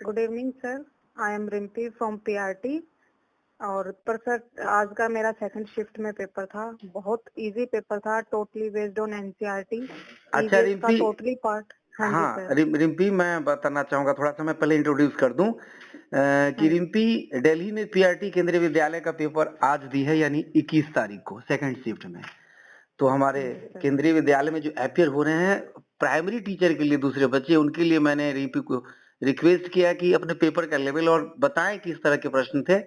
Good evening sir, I am Rimpy from PRT. और पर sir आज का मेरा सेकंड शिफ्ट में पेपर था, बहुत इजी पेपर था, टोटली बेस्ड ऑन एनसीईआरटी। अच्छा ईवीएस का रिम्पी, टोटली पार्ट। हाँ जी हाँ सर। रिम्पी मैं बताना चाहूंगा, थोड़ा सा मैं पहले इंट्रोड्यूस कर दूं हाँ कि जी रिम्पी दिल्ली में पीआरटी केंद्रीय विद्यालय का पेपर आज दी है, यानी 21 तारीख को सेकंड शिफ्ट में। तो हमारे हाँ जी सर। केंद्रीय विद्यालय में जो अपियर हो रहे हैं प्राइमरी टीचर के लिए, दूसरे बच्चे, उनके लिए मैंने रिम्पी को रिक्वेस्ट किया कि अपने पेपर का लेवल और बताएं किस तरह के प्रश्न थे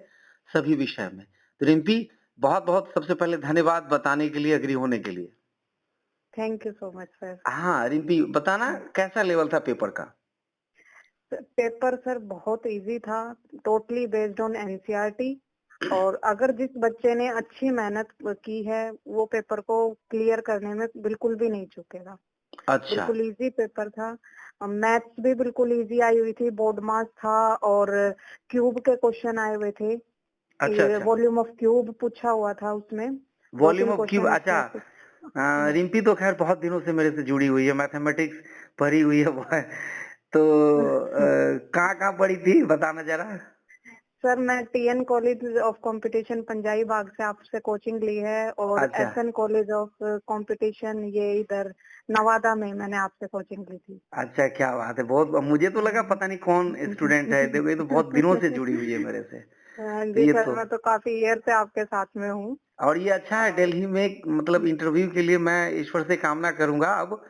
सभी विषय में। तो रिम्पी बहुत बहुत सबसे पहले धन्यवाद बताने के लिए, अग्री होने के लिए। Thank you so much sir. हाँ रिम्पी, बताना कैसा लेवल था पेपर का। पेपर सर बहुत इजी था, टोटली बेस्ड ऑन एनसीईआरटी। और अगर जिस बच्चे ने अच्छी मेहनत की है वो पेपर को क्लियर करने में बिल्कुल भी नहीं चूकेगा। अच्छा बिल्कुल इजी पेपर था। मैथ्स भी बिल्कुल इजी आई हुई थी, बोर्ड मास था और क्यूब के क्वेश्चन आए हुए थे। अच्छा ये अच्छा, वॉल्यूम ऑफ क्यूब पूछा हुआ था, उसमें दो वॉल्यूम तीन ऑफ क्यूब। क्वेश्चन अच्छा थे। हाँ। रिम्पी तो खैर बहुत दिनों से मेरे से जुड़ी हुई है, मैथमेटिक्स पढ़ी हुई है वो है। तो कहाँ कहाँ पढ़ी थी बताना जरा। सर मैं टीएन कॉलेज ऑफ कंपटीशन पंजाई बाग से आपसे कोचिंग ली है, और अच्छा एसएन कॉलेज ऑफ कंपटीशन ये इधर नवादा में मैंने आपसे कोचिंग ली थी। अच्छा, क्या बात है, बहुत मुझे तो लगा पता नहीं कौन स्टूडेंट है, देखो ये तो बहुत दिनों से जुड़ी हुई है मेरे से। हाँ तो जी ये सर, तो, मैं तो काफी ईयर से आपके साथ में हूँ। और ये अच्छा है दिल्ली में, मतलब इंटरव्यू के लिए मैं ईश्वर से कामना करूंगा अब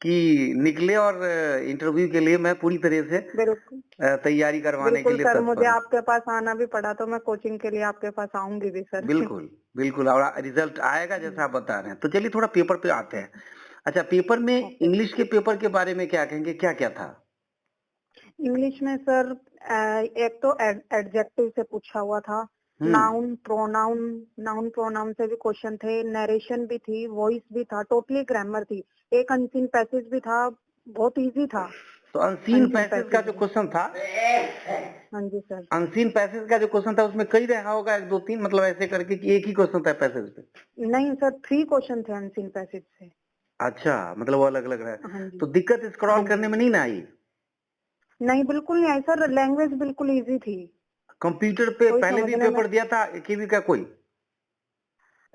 कि निकले, और इंटरव्यू के लिए मैं पूरी तरह से बिल्कुल तैयारी करवाने के बिल्कुल लिए सर, मुझे तत्पर हूँ। आपके पास आना भी पड़ा तो मैं कोचिंग के लिए आपके पास आऊंगी भी सर। बिल्कुल बिल्कुल, और रिजल्ट आएगा जैसा आप बता रहे हैं। तो चलिए थोड़ा पेपर पे आते हैं। अच्छा, पेपर में ओके सर। इंग्लिश के पेपर के बारे में क्या कहेंगे, क्या क्या था। इंग्लिश में सर एक तो एडजेक्टिव से पूछा हुआ था, हम्म, नाउन प्रोनाउन से भी क्वेश्चन थे, नरेशन भी थी, वॉइस भी था, टोटली ग्रामर थी, एक अनसीन पैसेज भी था। बहुत इजी था तो अनसीन अनसीन पैसेज का पैसेज जो भी। क्वेश्चन था, हाँ जी सर। अनसीन पैसेज का जो क्वेश्चन था उसमें कई रहा होगा, एक दो तीन, मतलब ऐसे करके कि एक ही क्वेश्चन था पैसेज पे। नहीं सर, 3 क्वेश्चन थे अनसीन पैसेज से। अच्छा, मतलब वो अलग अलग रहा। हाँ जी तो दिक्कत स्क्रॉल हाँ करने जी। में नहीं ना आई। नहीं बिल्कुल नहीं आई सर, लैंग्वेज बिल्कुल इजी थी, कंप्यूटर पे कोई पहले भी समझने में। पेपर दिया था केवी का कोई।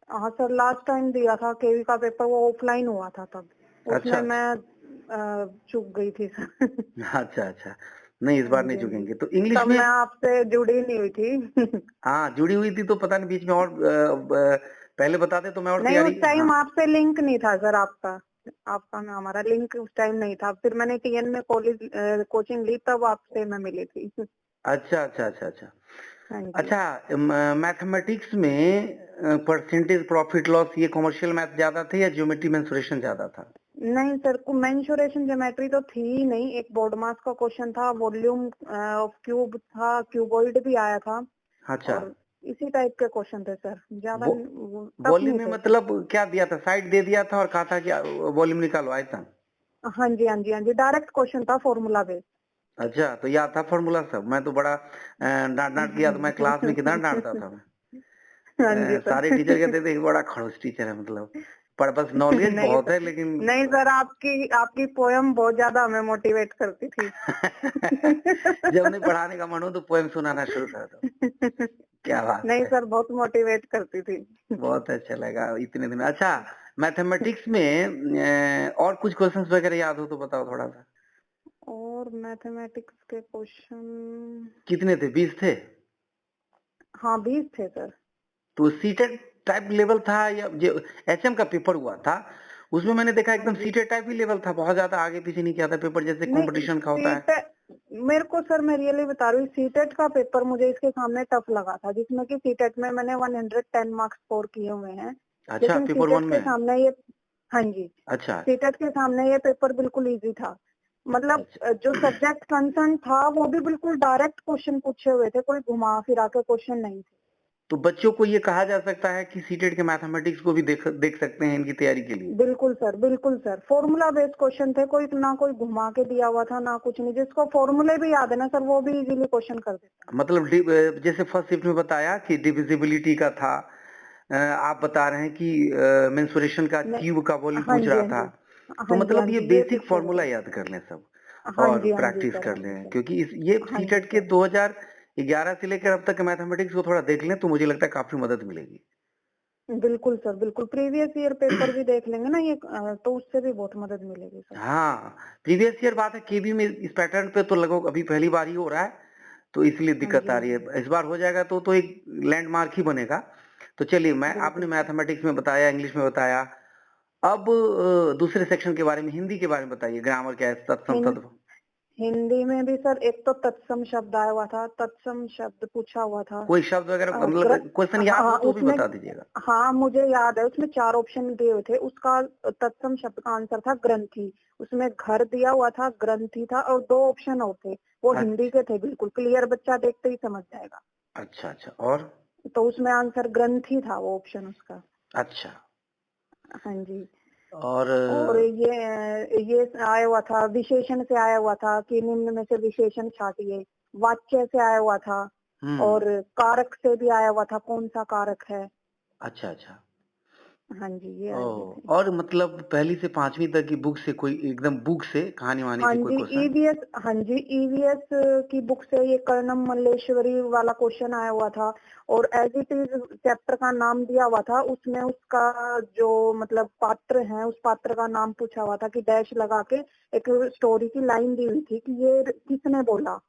हाँ सर, लास्ट टाइम दिया था केवी का पेपर, वो ऑफलाइन हुआ था तब, अच्छा उसमें अच्छा, मैं चूक गई थी सर। अच्छा अच्छा, नहीं इस हाँ बार नहीं जी हाँ जी। चुकेंगे। तो इंग्लिश तब में, मैं आपसे जुड़ी नहीं हुई थी। हाँ जुड़ी हुई थी तो पता नहीं बीच में, और पहले बताते तो मैं और नहीं, उस तैयारी। हाँ, टाइम आपसे लिंक नहीं था सर, आपका आपका में हमारा लिंक उस टाइम नहीं था, फिर मैंने टीएन में कॉलेज कोचिंग ली तब आपसे मैं मिली थी। अच्छा अच्छा अच्छा अच्छा। हाँ जी। अच्छा, मैथमेटिक्स में परसेंटेज प्रॉफिट लॉस, ये कॉमर्शियल मैथ ज्यादा थे या ज्योमेट्री मेंसुरेशन ज्यादा था। नहीं सर, मेंसुरेशन ज्योमेट्री तो थी ही नहीं, एक बोर्ड मास का क्वेश्चन था, वॉल्यूम ऑफ क्यूब था, क्यूबॉइड भी आया था, अच्छा, और इसी टाइप के क्वेश्चन थे सर, ज्यादा वो टफ वॉल्यूम नहीं में थे सर। मतलब क्या दिया था, साइड दे दिया था और कहा था कि वॉल्यूम निकालो आयतन। हाँ जी हाँ जी हाँ जी, डायरेक्ट क्वेश्चन था, फॉर्मूला बेस्ड। अच्छा, तो याद था फॉर्मूला सब। मैं तो बड़ा डांट डांट किया, तो मैं क्लास में कितना डांटता था मैं। हाँ जी सारे सर। टीचर कहते थे कि बड़ा खड़ूस टीचर है, मतलब पर बस नॉलेज नहीं बहुत सर, है लेकिन। नहीं सर, आपकी आपकी पोयम बहुत ज्यादा हमें मोटिवेट करती थी। जब नहीं पढ़ाने का मन हो तो पोएम सुनाना शुरू कर दो। क्या बात नहीं है, सर, बहुत मोटिवेट करती थी। बहुत अच्छा लगा इतने दिन। अच्छा, मैथमेटिक्स में और कुछ क्वेश्चंस वगैरह याद हो तो बताओ थोड़ा सा। और मैथमेटिक्स के क्वेश्चन, कितने थे, 20 थे। हाँ 20 थे सर। तो सीटेट टाइप लेवल था या जो एचएम का पेपर हुआ था उसमें मैंने देखा हाँ एकदम जी। सीटेट टाइप ही लेवल था, बहुत ज्यादा आगे पीछे नहीं किया था पेपर जैसे नहीं कंपटीशन का होता है। सीट, मेरे को सर मैं रियली बता रही हूँ, सीटेट का पेपर मुझे इसके सामने टफ लगा था, जिसमें कि सीटेट में मैंने 110 मार्क्स स्कोर किए हुए हैं, अच्छा, लेकिन पेपर सीटेट वन के में। सामने ये, हाँ जी, अच्छा सीटेट के सामने ये पेपर बिल्कुल इजी था। मतलब अच्छा, जो सब्जेक्ट कंसर्न था वो भी बिल्कुल डायरेक्ट क्वेश्चन पूछे हुए थे, कोई घुमा फिरा के क्वेश्चन नहीं थे। तो बच्चों को ये कहा जा सकता है कि सीटेट के मैथमेटिक्स को भी देख देख सकते हैं इनकी तैयारी के लिए। बिल्कुल सर, बिल्कुल सर, फॉर्मूला बेस्ड क्वेश्चन थे, कोई ना कोई घुमा के दिया हुआ था ना कुछ नहीं, जिसको फॉर्मूले भी याद है ना सर वो भी इजीली क्वेश्चन कर देता मतलब जैसे फर्स्ट शिफ्ट में बताया कि डिविजिबिलिटी का था, आप बता रहे हैं कि मेंसुरेशन का है। नहीं, क्यूब का वॉल्यूम हाँ पूछ जी रहा हाँ था। जी तो हाँ जी हाँ मतलब ये जी, ये बेसिक पूछे हुए फॉर्मूला थे। याद कर लें सब। हाँ और जी, हाँ जी प्रैक्टिस सर, कर हाँ जी लें, सर। क्योंकि इस ये हाँ जी सीटेट के सर। 2011 से लेकर अब तक मैथमेटिक्स को थोड़ा देख लें तो मुझे लगता है काफ़ी मदद मिलेगी। बिल्कुल सर, बिल्कुल। प्रीवियस ईयर पेपर भी देख लेंगे ना ये तो उससे भी बहुत मदद मिलेगी सर। हाँ, प्रीवियस ईयर बात है केबी में इस पैटर्न पे तो लगभग अभी पहली बार ही हो रहा है, तो इसलिए हाँ दिक्कत जी, आ हाँ रही जी। है। इस बार हो जाएगा तो एक लैंडमार्क ही बनेगा। तो चलिए मैं बिल्कुल आपने सर। मैथमेटिक्स में बताया, इंग्लिश में बताया। अब दूसरे सेक्शन के बारे में हिंदी के बारे में बताइए, ग्रामर क्या है? तत्सम हिन तद्भव हिंदी में भी सर एक तो तत्सम शब्द आया हुआ था, तत्सम शब्द पूछा हुआ था। कोई शब्द वगैरह ग्र मतलब क्वेश्चन याद हाँ, हो तो भी उसमें बता दीजिएगा। हाँ, मुझे याद है उसमें 4 ऑप्शन दिए हुए थे। उसका तत्सम शब्द का आंसर था ग्रंथि। उसमें घर दिया हुआ था, ग्रंथि था और 2 ऑप्शन और थे। वो हिंदी अच्छ के थे, बिल्कुल क्लियर, बच्चा देखते ही समझ जाएगा। अच्छा, अच्छा और? तो उसमें आंसर ग्रंथि था वो ऑप्शन उसका। अच्छा हाँ जी। और और ये आया हुआ था, विशेषण से आया हुआ था कि निम्न में से विशेषण छांटिए। वाच्य से आया हुआ था हुँ, और कारक से भी आया हुआ था, कौन सा कारक है। अच्छा, अच्छा। हाँ जी, ये आए हुए ओह! थे। और मतलब पहली से 5वीं तक की बुक से कोई एकदम बुक से कहानी-वहानी हाँ से कोई जी, क्वेश्चन? ईवीएस, हाँ जी, ईवीएस की बुक से ये कर्णम मल्लेश्वरी वाला क्वेश्चन आया हुआ था और एज इट इज चैप्टर का नाम दिया हुआ था। उसमें उसका जो मतलब पात्र है, उस पात्र का नाम पूछा हुआ था कि डैश लगा के एक स्टोरी की लाइन दी हुई थी कि ये किसने बोला।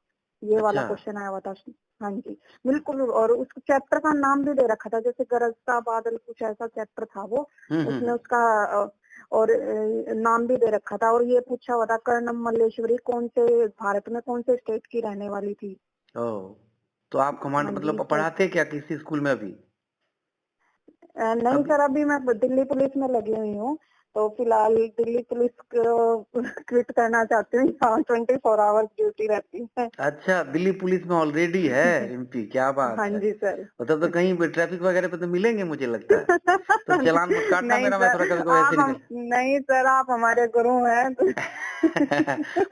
ये वाला अच्छा। क्वेश्चन आया हुआ था। हाँ जी, बिल्कुल। और उस चैप्टर का नाम भी दे रखा था, जैसे गरजता बादल, कुछ ऐसा चैप्टर था वो। हुँ, हुँ, उसमें हुँ। उसका और नाम भी दे रखा था और ये पूछा हुआ था कर्णम मल्लेश्वरी कौन से भारत में कौन से स्टेट की रहने वाली थी। ओह! तो आप कमांड हाँ जी, मतलब इस टाइप पढ़ाते क्या किसी स्कूल में अभी? नहीं अभी सर, अभी मैं दिल्ली पुलिस में लगी हुई हूँ। तो फिलहाल दिल्ली पुलिस को क्विट करना चाहती हूँ। यहाँ 24 आवर्स ड्यूटी रहती है। अच्छा, दिल्ली पुलिस में ऑलरेडी है एमपी, क्या बात हाँ है! जी सर। मतलब तो कहीं पे ट्रैफिक वगैरह पे तो मिलेंगे मुझे लगता है। तो चालान मत काटना नहीं मेरा, मैं सर, थोड़ा कभी-कभी ऐसे निकल नहीं सर, आप हमारे गुरु हैं।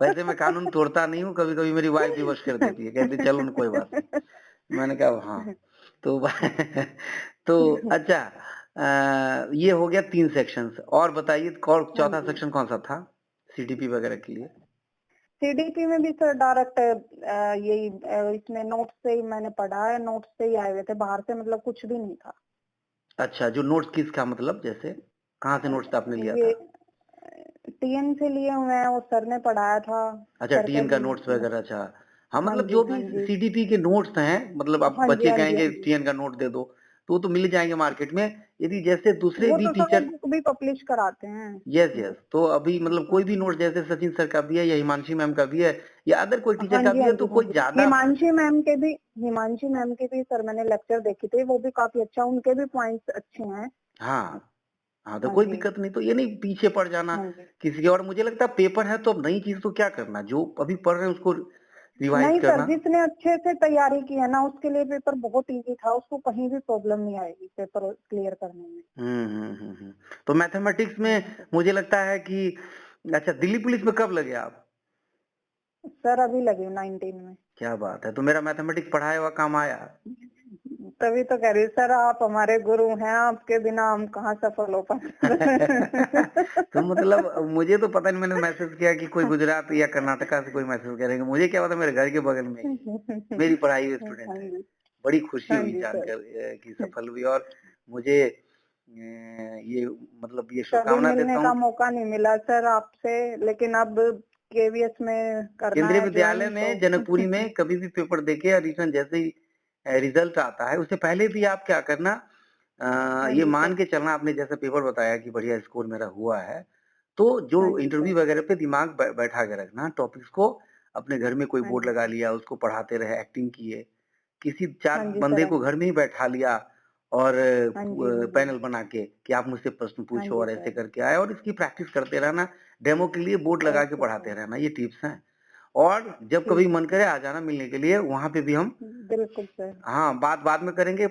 वैसे मैं कानून तोड़ता नहीं हूँ, कभी-कभी मेरी वाइफ़ भी वश कर देती है, कहती है चलो न कोई बात नहीं। मैंने कहा हाँ, तो तो अच्छा ये हो गया 3 सेक्शंस और बताइए और हाँ चौथा जी। सेक्शन कौन-सा था? सीडीपी वगैरह के लिए? सीडीपी में भी सर डायरेक्ट यही इसमें नोट्स से ही मैंने पढ़ा है, नोट्स से ही आए हुए थे, बाहर से मतलब कुछ भी नहीं था। अच्छा, जो नोट्स किसका मतलब जैसे? कहाँ से नोट्स आपने लिया ये था? टीएन से लिए हुए हैं और सर ने पढ़ाया था। अच्छा सर के टीएन का नोट्स वगैरह अच्छा। हाँ, हाँ मतलब जी, जो भी हाँ जी। सीडीपी के नोट्स हैं, मतलब अब हाँ जी, बच्चे हाँ जी, हाँ कहेंगे जी। टीएन का नोट दे दो, तो वो तो मिल जाएँगे मार्केट में। यदि जैसे दूसरे वो भी तो सर वो टीचर बुक भी पब्लिश कराते हैं। यस, यस, तो अभी मतलब कोई भी नोट जैसे सचिन सर का भी है या हिमांशी मैम का भी है या अदर कोई टीचर हाँ का जी, भी हाँ है जी, तो हाँ कोई जी। ज़्यादा हिमांशी मैम के भी सर मैंने लेक्चर देखे थे, वो भी काफी अच्छा, उनके भी पॉइंट्स अच्छे हैं। हाँ, हाँ, तो हाँ कोई जी, दिक्कत नहीं, तो ये नहीं पीछे पड़ जाना हाँ जी। किसी के और मुझे लगता है पेपर है तो अब नई चीज़ तो क्या करना, जो अभी पढ़ रहे हैं उसको रिवाइज़ नहीं सर, करना। जिसने अच्छे से तैयारी की है ना, उसके लिए पेपर बहुत इजी था, उसको कहीं भी प्रॉब्लम नहीं आएगी पेपर क्लियर करने में। तो मैथमेटिक्स जी में सर। मुझे लगता है कि अच्छा दिल्ली पुलिस में कब लगे आप? सर अभी लगी हूँ 19 में। क्या बात है! तो मेरा मैथमेटिक्स पढ़ाया हुआ काम आया? तभी तो कह रही सर, आप हमारे गुरु हैं, आपके बिना हम कहाँ सफल हो पाते। तो मतलब मुझे तो पता नहीं मैंने मैसेज किया कि कोई गुजरात या कर्नाटका से कोई मैसेज करेंगे, मुझे क्या पता मेरे घर के बगल में ही मेरी पढ़ाई हुई हाँ स्टूडेंट है। जी, बड़ी खुशी हाँ हुई जी सर। जानकर कि सफल हुई और मुझे ये मतलब ये कभी शुभकामना मिलने देता का हूँ मौका नहीं मिला सर आपसे, लेकिन अब केवीएस में करना केंद्रीय है विद्यालय ज्वाइन तो। में जनकपुरी में कभी भी पेपर देके एडिशन जैसे ही रिजल्ट आता है उससे पहले भी आप क्या करना हाँ ये जी मान सर। के चलना आपने जैसा पेपर बताया कि बढ़िया स्कोर मेरा हुआ है तो जो हाँ जी सर। इंटरव्यू वगैरह पे दिमाग बैठा के रखना टॉपिक्स को अपने घर में कोई हाँ बोर्ड जी। लगा लिया उसको पढ़ाते रहे एक्टिंग किए किसी 4 हाँ जी सर। बंदे हाँ को जी। घर में ही बैठा लिया और हाँ जी, हाँ जी। पैनल बना के कि आप मुझसे प्रश्न हाँ पूछो जी और ऐसे सर। करके आए और इसकी प्रैक्टिस करते रहना डेमो के लिए बोर्ड लगा के ओके पढ़ाते सर। रहना ये टिप्स हैं और जब कभी ठीक है मन सर। करे आ जाना मिलने के लिए वहाँ पे भी हम बिल्कुल सर। हाँ, बात बाद में करेंगे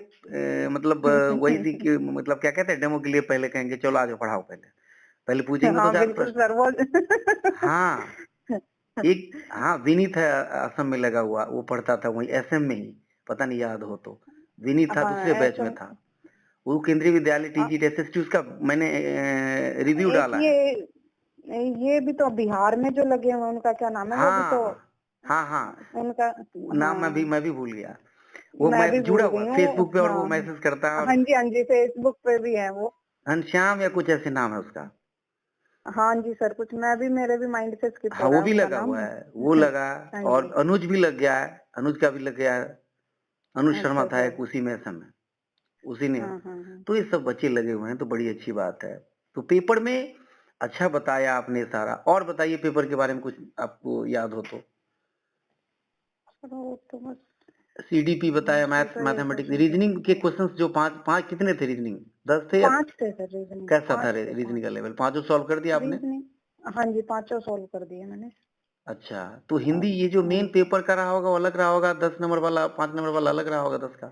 मतलब वही थी कि मतलब क्या कहते हैं डेमो के लिए पहले कहेंगे चलो आ जाओ पढ़ाओ पहले। पहले पूछेंगे हाँ 2-4 बिल्कुल प्रश्न। सर, वो हाँ, एक हाँ, विनीत है असम में लगा हुआ, वो पढ़ता था वहीं एसएम में ही, पता नहीं याद हो तो। विनीत था हाँ दूसरे बैच ऐसा। में था। वो केंद्रीय विद्यालय टीजीटी एसएसटी उसका मैंने रिव्यू एक डाला ये है। ये भी तो बिहार में जो लगे हुए हैं, उनका क्या नाम है, वो भी तो हाँ, हाँ। उनका, नाम हाँ मैं भी भूल गया। वो मैं भी मैं जुड़ा भूल हुआ गई है हूँ। फेसबुक पे और वो हाँ मैसेज करता है और हाँ जी फेसबुक पे भी है वो। घनश्याम या कुछ ऐसे नाम है उसका। हाँ जी सर, कुछ मैं भी, मेरे भी माइंड से स्किप हो हाँ, रहा वो है भी उसका लगा नाम। हुआ है, वो लगा हाँ और जी। अनुज भी लग गया है, अनुज का भी लग गया है। अनुज शर्मा अच्छा था अच्छा। एक उसी में समय, उसी ने। हाँ। तो ये सब बच्चे लगे हुए हैं तो बड़ी अच्छी बात है। तो पेपर में अच्छा बताया आपने सारा। और बताइए पेपर के बारे में कुछ आपको याद हो तो। चलो तो बस सीडीपी बताया, मोस्टली मैथ्स, तो ये मैथमेटिक्स, क्वेश्चन थे। रीजनिंग के क्वेश्चंस जो पांच पांच कितने थे रीजनिंग? 10 थे या 5 थे सर रीजनिंग, कैसा था 5 थे रीजनिंग 5। का लेवल? पांचों सॉल्व कर दिया आपने? रीजनिंग हाँ जी, पांचों सोल्व कर दिए मैंने। अच्छा, तो हिंदी ये जो मेन हाँ पेपर का रहा होगा वो अलग रहा होगा, 10 नंबर वाला 5 नंबर वाला अलग रहा होगा 10 का,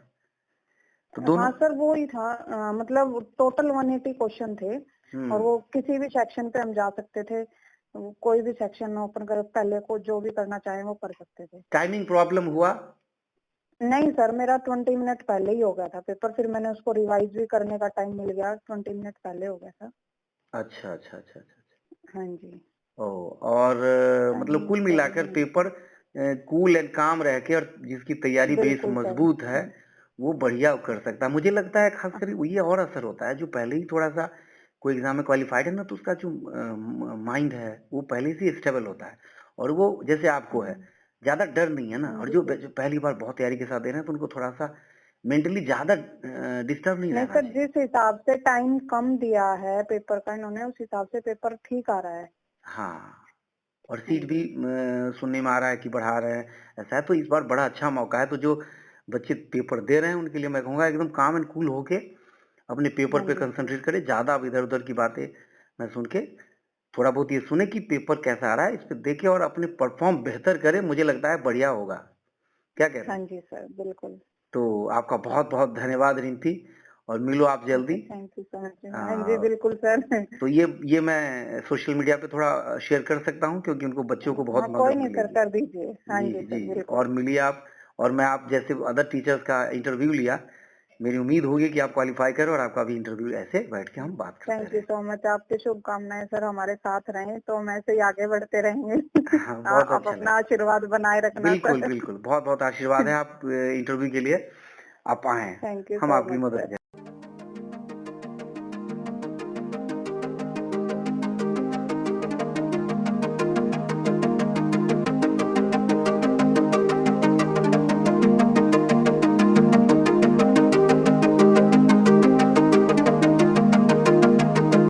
तो दोनों। हाँ सर, वो ही था, मतलब टोटल 180 क्वेश्चन थे, और हम्म। वो किसी भी सेक्शन पे हम जा सकते थे, कोई भी सेक्शन ओपन कर, पहले को जो भी करना चाहे वो कर सकते थे। टाइमिंग प्रॉब्लम हुआ? नहीं सर, मेरा 20 मिनट पहले ही हो गया था पेपर, फिर मैंने उसको रिवाइज भी करने का टाइम मिल गया, 20 मिनट पहले हो गया था। अच्छा अच्छा अच्छा अच्छा अच्छा। हाँ जी। और मतलब टाइमिंग कुल प्रॉब्लम मिलाकर नहीं पेपर कूल एंड काम रह के और जिसकी तैयारी थी। बेस बिल्कुल सर। मजबूत है वो बढ़िया कर सकता है। मुझे लगता है खासकर ये और असर होता है जो पहले ही थोड़ा सा कोई एग्जाम में क्वालिफाइड है ना, तो उसका जो माइंड है वो पहले से स्टेबल होता है और वो जैसे आपको है ज्यादा डर नहीं है ना। और जो बिल्कुल। जो पहली बार बहुत तैयारी के साथ दे रहे हैं तो उनको थोड़ा सा मेंटली ज्यादा डिस्टर्ब नहीं नहीं रहना सर, चाहिए। जिस हिसाब से टाइम कम दिया है पेपर का इन्होंने, उस हिसाब से पेपर ठीक आ रहा है। हाँ, और हाँ सीट भी जी। सुनने में आ रहा है कि बढ़ा रहे हैं, ऐसा है। तो इस बार बड़ा अच्छा मौका है। तो जो बच्चे पेपर दे रहे हैं उनके लिए मैं कहूँगा एकदम काम एंड कूल होके अपने पेपर हाँ पे जी सर। कंसंट्रेट करें। ज़्यादा अब इधर उधर की बातें मैं सुन के थोड़ा बहुत ये सुने कि पेपर कैसा आ रहा है, इस पे देखे और अपने परफॉर्म बेहतर करें। मुझे लगता है बढ़िया होगा। क्या कह रहे हाँ हैं? जी सर, बिल्कुल। तो आपका बहुत बहुत धन्यवाद रिम्पी, और मिलो आप जल्दी। Okay, thank you so much. हाँ जी आ, बिल्कुल सर। तो ये मैं सोशल मीडिया पे थोड़ा शेयर कर सकता हूँ क्योंकि उनको बच्चों को बहुत हाँ कोई मदद नहीं सर, मिलेगी। कर दीजिए। हाँ जी जी जी सर, जी, बिल्कुल। और मिलिए आप। और मैं आप जैसे अदर टीचर्स का इंटरव्यू लिया, मेरी उम्मीद होगी कि आप क्वालिफाई करें और आपका भी इंटरव्यू ऐसे बैठ के हम बात करते थैंक यू रहें। सो मच, आपकी शुभकामनाएं सर हमारे साथ रहें, तो हम ऐसे ही आगे बढ़ते रहेंगे। हाँ, बहुत आप अच्छा अपना लगा। आशीर्वाद बनाए रखना बिल्कुल सर। बिल्कुल, बहुत बहुत आशीर्वाद है आप इंटरव्यू के लिए। आप आए, थैंक यू हम सो आपकी मच मदद सर। करें।